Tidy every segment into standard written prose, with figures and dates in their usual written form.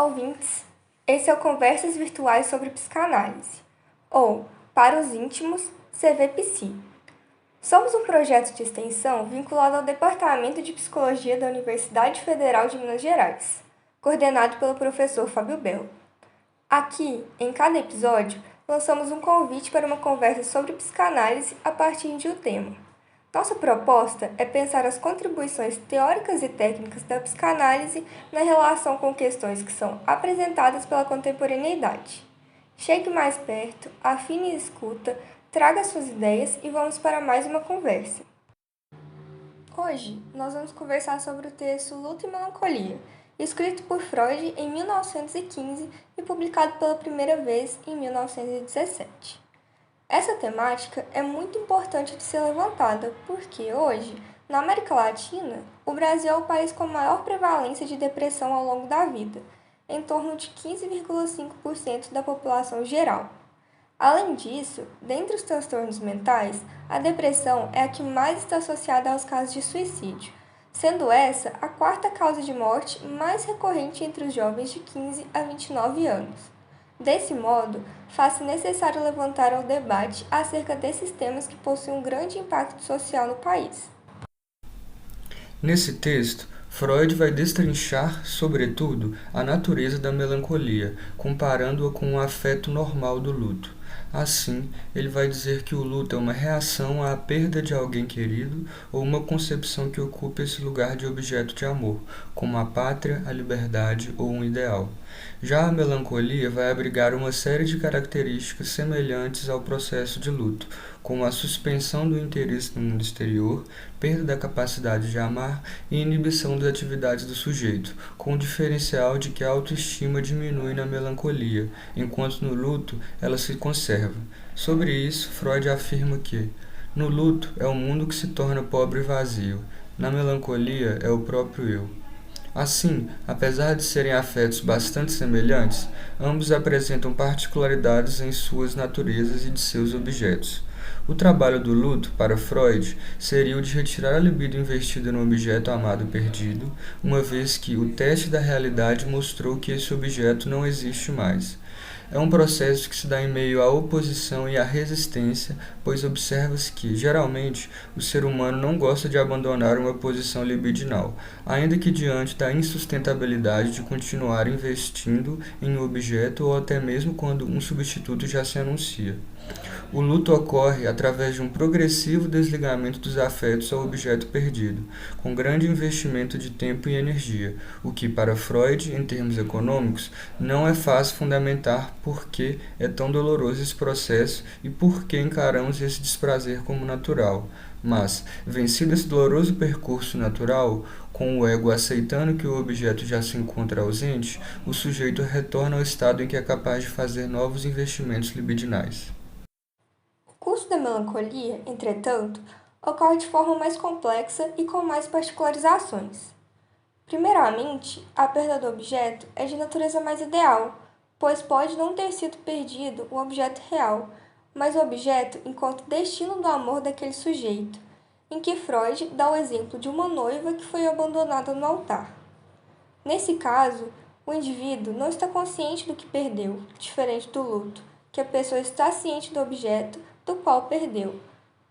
Olá, ouvintes! Esse é o Conversas Virtuais sobre Psicanálise, ou, para os íntimos, CVPsi. Somos um projeto de extensão vinculado ao Departamento de Psicologia da Universidade Federal de Minas Gerais, coordenado pelo professor Fábio Belo. Aqui, em cada episódio, lançamos um convite para uma conversa sobre psicanálise a partir de um tema. Nossa proposta é pensar as contribuições teóricas e técnicas da psicanálise na relação com questões que são apresentadas pela contemporaneidade. Chegue mais perto, afine e escuta, traga suas ideias e vamos para mais uma conversa. Hoje, nós vamos conversar sobre o texto Luto e Melancolia, escrito por Freud em 1915 e publicado pela primeira vez em 1917. Essa temática é muito importante de ser levantada porque hoje, na América Latina, o Brasil é o país com a maior prevalência de depressão ao longo da vida, em torno de 15,5% da população geral. Além disso, dentre os transtornos mentais, a depressão é a que mais está associada aos casos de suicídio, sendo essa a quarta causa de morte mais recorrente entre os jovens de 15 a 29 anos. Desse modo, faz-se necessário levantar ao debate acerca desses temas que possuem um grande impacto social no país. Nesse texto, Freud vai destrinchar, sobretudo, a natureza da melancolia, comparando-a com o afeto normal do luto. Assim, ele vai dizer que o luto é uma reação à perda de alguém querido ou uma concepção que ocupa esse lugar de objeto de amor, como a pátria, a liberdade ou um ideal. Já a melancolia vai abrigar uma série de características semelhantes ao processo de luto, como a suspensão do interesse no mundo exterior, perda da capacidade de amar e inibição das atividades do sujeito, com o diferencial de que a autoestima diminui na melancolia, enquanto no luto ela se conserva. Sobre isso, Freud afirma que no luto é o mundo que se torna pobre e vazio, na melancolia é o próprio eu. Assim, apesar de serem afetos bastante semelhantes, ambos apresentam particularidades em suas naturezas e de seus objetos. O trabalho do luto, para Freud, seria o de retirar a libido investida no objeto amado perdido, uma vez que o teste da realidade mostrou que esse objeto não existe mais. É um processo que se dá em meio à oposição e à resistência, pois observa-se que, geralmente, o ser humano não gosta de abandonar uma posição libidinal, ainda que diante da insustentabilidade de continuar investindo em um objeto ou até mesmo quando um substituto já se anuncia. O luto ocorre através de um progressivo desligamento dos afetos ao objeto perdido, com grande investimento de tempo e energia, o que, para Freud, em termos econômicos, não é fácil fundamentar por que é tão doloroso esse processo e por que encaramos esse desprazer como natural. Mas, vencido esse doloroso percurso natural, com o ego aceitando que o objeto já se encontra ausente, o sujeito retorna ao estado em que é capaz de fazer novos investimentos libidinais. O curso da melancolia, entretanto, ocorre de forma mais complexa e com mais particularizações. Primeiramente, a perda do objeto é de natureza mais ideal, pois pode não ter sido perdido o objeto real, mas o objeto enquanto destino do amor daquele sujeito, em que Freud dá o exemplo de uma noiva que foi abandonada no altar. Nesse caso, o indivíduo não está consciente do que perdeu, diferente do luto, que a pessoa está ciente do objeto do qual perdeu,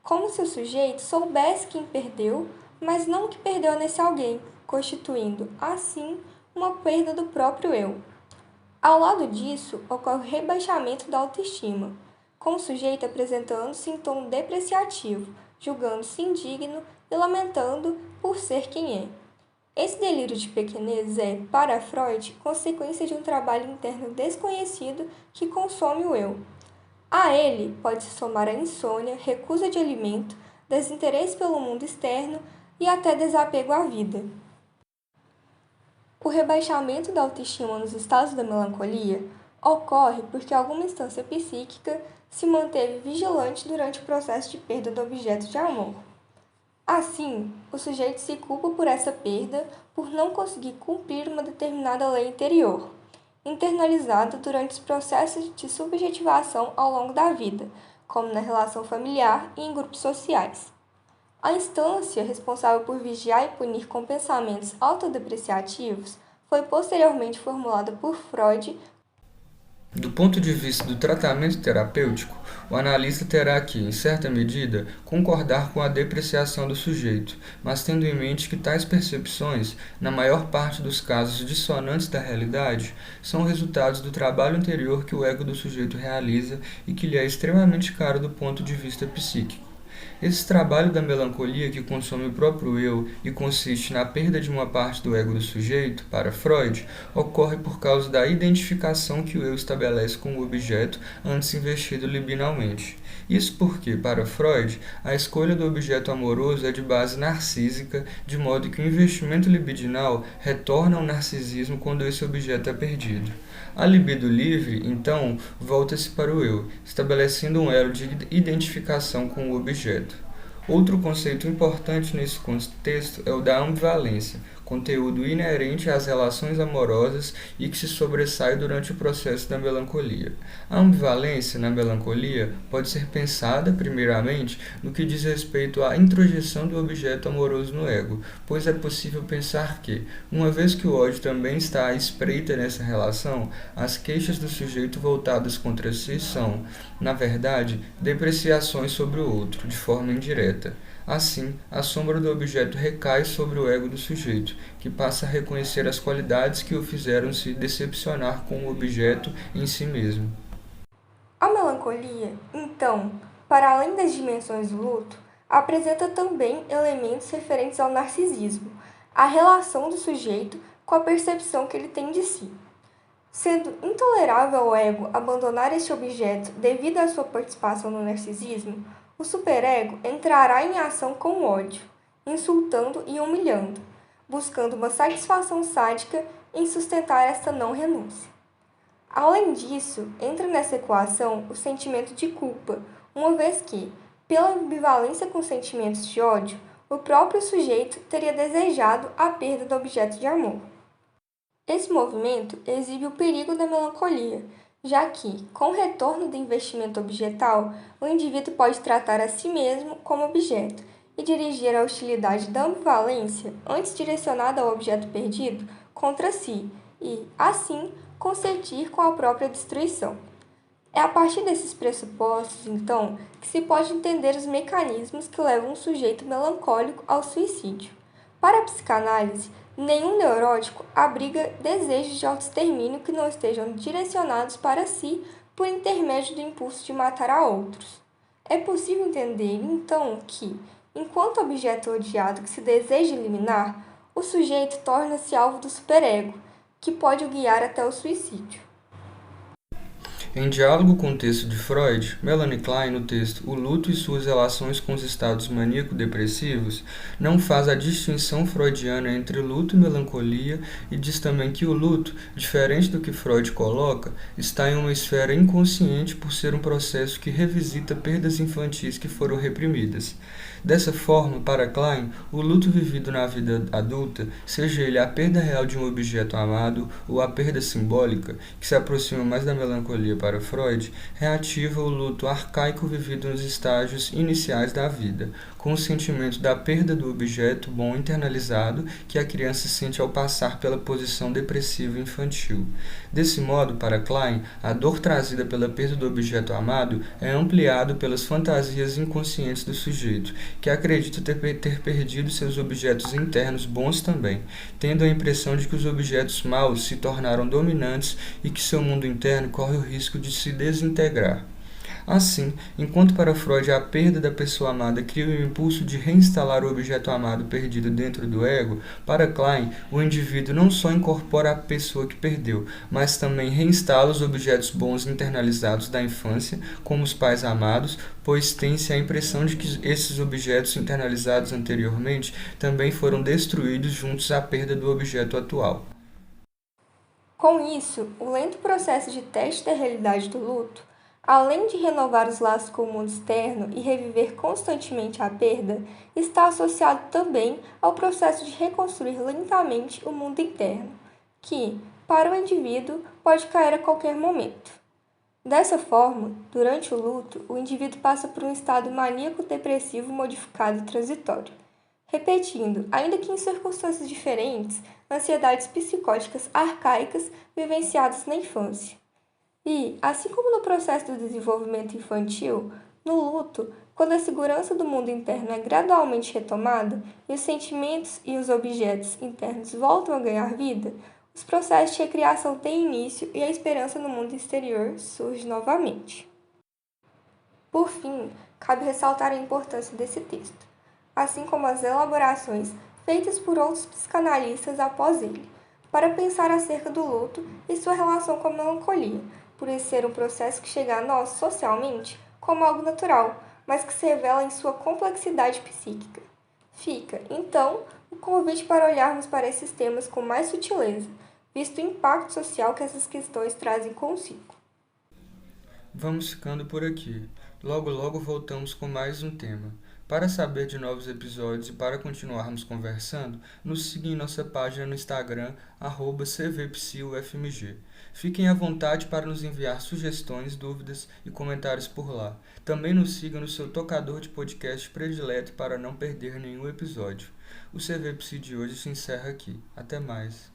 como se o sujeito soubesse quem perdeu, mas não que perdeu nesse alguém, constituindo, assim, uma perda do próprio eu. Ao lado disso, ocorre o rebaixamento da autoestima, com o sujeito apresentando-se em tom depreciativo, julgando-se indigno e lamentando por ser quem é. Esse delírio de pequenez é, para Freud, consequência de um trabalho interno desconhecido que consome o eu. A ele pode-se somar a insônia, recusa de alimento, desinteresse pelo mundo externo e até desapego à vida. O rebaixamento da autoestima nos estados da melancolia ocorre porque alguma instância psíquica se manteve vigilante durante o processo de perda do objeto de amor. Assim, o sujeito se culpa por essa perda por não conseguir cumprir uma determinada lei interior, internalizada durante os processos de subjetivação ao longo da vida, como na relação familiar e em grupos sociais. A instância responsável por vigiar e punir com pensamentos autodepreciativos foi posteriormente formulada por Freud. Do ponto de vista do tratamento terapêutico, o analista terá que, em certa medida, concordar com a depreciação do sujeito, mas tendo em mente que tais percepções, na maior parte dos casos dissonantes da realidade, são resultados do trabalho interior que o ego do sujeito realiza e que lhe é extremamente caro do ponto de vista psíquico. Esse trabalho da melancolia que consome o próprio eu e consiste na perda de uma parte do ego do sujeito, para Freud, ocorre por causa da identificação que o eu estabelece com o objeto antes investido libidinalmente. Isso porque, para Freud, a escolha do objeto amoroso é de base narcísica, de modo que o investimento libidinal retorna ao narcisismo quando esse objeto é perdido. A libido livre, então, volta-se para o eu, estabelecendo um elo de identificação com o objeto. Outro conceito importante nesse contexto é o da ambivalência, conteúdo inerente às relações amorosas e que se sobressai durante o processo da melancolia. A ambivalência na melancolia pode ser pensada, primeiramente, no que diz respeito à introjeção do objeto amoroso no ego, pois é possível pensar que, uma vez que o ódio também está à espreita nessa relação, as queixas do sujeito voltadas contra si são, na verdade, depreciações sobre o outro, de forma indireta. Assim, a sombra do objeto recai sobre o ego do sujeito, que passa a reconhecer as qualidades que o fizeram se decepcionar com o objeto em si mesmo. A melancolia, então, para além das dimensões do luto, apresenta também elementos referentes ao narcisismo, a relação do sujeito com a percepção que ele tem de si. Sendo intolerável ao ego abandonar este objeto devido à sua participação no narcisismo, o superego entrará em ação com o ódio, insultando e humilhando, buscando uma satisfação sádica em sustentar esta não renúncia. Além disso, entra nessa equação o sentimento de culpa, uma vez que, pela ambivalência com sentimentos de ódio, o próprio sujeito teria desejado a perda do objeto de amor. Esse movimento exibe o perigo da melancolia, já que, com o retorno do investimento objetal, o indivíduo pode tratar a si mesmo como objeto e dirigir a hostilidade da ambivalência, antes direcionada ao objeto perdido, contra si e, assim, consentir com a própria destruição. É a partir desses pressupostos, então, que se pode entender os mecanismos que levam um sujeito melancólico ao suicídio. Para a psicanálise, nenhum neurótico abriga desejos de autoextermínio que não estejam direcionados para si por intermédio do impulso de matar a outros. É possível entender, então, que, enquanto objeto odiado que se deseja eliminar, o sujeito torna-se alvo do superego, que pode o guiar até o suicídio. Em diálogo com o texto de Freud, Melanie Klein, no texto O Luto e Suas Relações com os Estados Maníaco-Depressivos, não faz a distinção freudiana entre luto e melancolia e diz também que o luto, diferente do que Freud coloca, está em uma esfera inconsciente por ser um processo que revisita perdas infantis que foram reprimidas. Dessa forma, para Klein, o luto vivido na vida adulta, seja ele a perda real de um objeto amado ou a perda simbólica, que se aproxima mais da melancolia para Freud, reativa o luto arcaico vivido nos estágios iniciais da vida, com o sentimento da perda do objeto bom internalizado que a criança sente ao passar pela posição depressiva infantil. Desse modo, para Klein, a dor trazida pela perda do objeto amado é ampliado pelas fantasias inconscientes do sujeito, que acredita ter perdido seus objetos internos bons também, tendo a impressão de que os objetos maus se tornaram dominantes e que seu mundo interno corre o risco de se desintegrar. Assim, enquanto para Freud a perda da pessoa amada cria o impulso de reinstalar o objeto amado perdido dentro do ego, para Klein, o indivíduo não só incorpora a pessoa que perdeu, mas também reinstala os objetos bons internalizados da infância, como os pais amados, pois tem-se a impressão de que esses objetos internalizados anteriormente também foram destruídos juntos à perda do objeto atual. Com isso, o lento processo de teste da realidade do luto, além de renovar os laços com o mundo externo e reviver constantemente a perda, está associado também ao processo de reconstruir lentamente o mundo interno, que, para o indivíduo, pode cair a qualquer momento. Dessa forma, durante o luto, o indivíduo passa por um estado maníaco-depressivo modificado e transitório, repetindo, ainda que em circunstâncias diferentes, ansiedades psicóticas arcaicas vivenciadas na infância. E, assim como no processo do desenvolvimento infantil, no luto, quando a segurança do mundo interno é gradualmente retomada e os sentimentos e os objetos internos voltam a ganhar vida, os processos de recriação têm início e a esperança no mundo exterior surge novamente. Por fim, cabe ressaltar a importância desse texto, assim como as elaborações feitas por outros psicanalistas após ele, para pensar acerca do luto e sua relação com a melancolia, por esse ser um processo que chega a nós socialmente como algo natural, mas que se revela em sua complexidade psíquica. Fica, então, o convite para olharmos para esses temas com mais sutileza, visto o impacto social que essas questões trazem consigo. Vamos ficando por aqui. Logo, logo voltamos com mais um tema. Para saber de novos episódios e para continuarmos conversando, nos siga em nossa página no Instagram, @cvpsiufmg. Fiquem à vontade para nos enviar sugestões, dúvidas e comentários por lá. Também nos siga no seu tocador de podcast predileto para não perder nenhum episódio. O CVPsi de hoje se encerra aqui. Até mais.